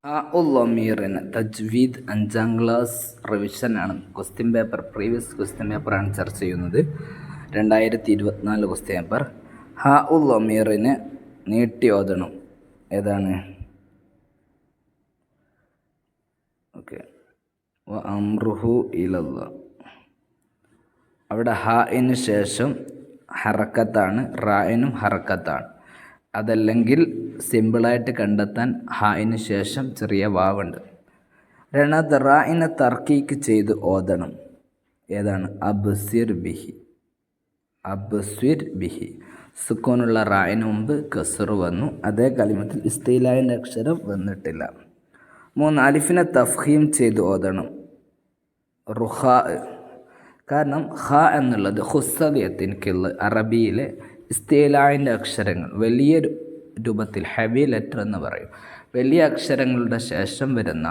ഉള്ളമീറിന് തജ്വീദ് 5ാം class റിവിഷനാണ്. Previous question പേപ്പറാണ് ചർച്ച ചെയ്യുന്നത്. 2024 ക്വസ്റ്റ്യൻ പേപ്പർ. ഉള്ളമീറിന് നീട്ടി ഓതണം. ഏതാണ്? ഓക്കെ. അംറുഹു ഇലല്ലാഹ്. അവിടെ ഹാഇന് ശേഷം ഹറക്കത്താണ്, റായിനും ഹറക്കത്താണ്. അതല്ലെങ്കിൽ സിമ്പിളായിട്ട് കണ്ടെത്താൻ ഹായിന് ശേഷം ചെറിയ വാവുണ്ട്. രണ്ടാമത്തെ റായിനെ തർക്കീക്ക് ചെയ്ത് ഓതണം. ഏതാണ്? അബ്സിർ ബിഹി. അബ്സിർ ബിഹി. സുക്കൂനുള്ള റായിന് മുമ്പ് കസ്റ് വന്നു. അതേ കലിമത്തിൽ ഇസ്തിലായിൻ്റെ അക്ഷരം വന്നിട്ടില്ല. 3 അലിഫിനെ തഫ്ഹീം ചെയ്ത് ഓതണം. റുഹാ. കാരണം ഹ എന്നുള്ളത് ഹുസ്സലിയത്തിൻകുള്ള അറബിയിലെ ഇസ്തിലായിൻ്റെ അക്ഷരങ്ങൾ വലിയ രൂപത്തിൽ ഹെവി ലെറ്റർ എന്ന് പറയും. വലിയ അക്ഷരങ്ങളുടെ ശേഷം വരുന്ന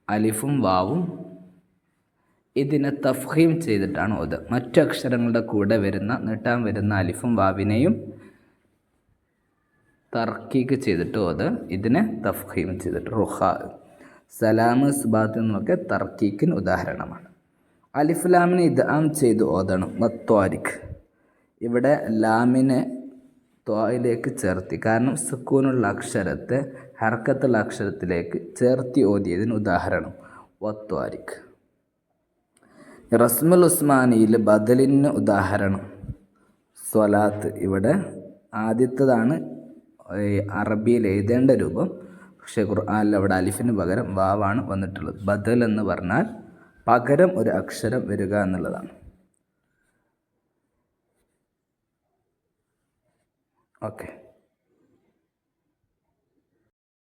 അലിഫും വാവും ഇതിനെ തഫ്ഹീം ചെയ്തിട്ടാണ് ഓതുക. മറ്റു അക്ഷരങ്ങളുടെ കൂടെ നീട്ടാൻ വരുന്ന അലിഫും വാവിനെയും തർക്കീക്ക് ചെയ്തിട്ട് ഓതുക. ഇതിനെ തഫ്ഹീം ചെയ്തിട്ട്. റുഹാ, സലാമ്, സുബാത്ത് എന്നൊക്കെ തർക്കീക്കിന് ഉദാഹരണമാണ്. അലിഫ് ലാമിനെ ഇദ്ആം ചെയ്ത് ഓതണം. വത്വാരിഖ്. ഇവിടെ ലാമിനെ ത്വായിലേക്ക് ചേർത്തി. കാരണം സുക്കൂനുള്ള അക്ഷരത്തെ ഹർക്കത്തുള്ള അക്ഷരത്തിലേക്ക് ചേർത്തി ഓതിയതിന് ഉദാഹരണം വത്വാരിഖ്. റസ്മുൽ ഉസ്മാനിയിൽ ബദലിന് ഉദാഹരണം സ്വലാത്ത്. ഇവിടെ ആദ്യത്തേതാണ് അറബിയിൽ എഴുതേണ്ട രൂപം. പക്ഷേ ഖുർആനിൽ അവിടെ അലിഫിന് പകരം വാവാണ് വന്നിട്ടുള്ളത്. ബദൽ എന്ന് പറഞ്ഞാൽ പകരം ഒരു അക്ഷരം വരിക എന്നുള്ളതാണ്. ഓക്കെ.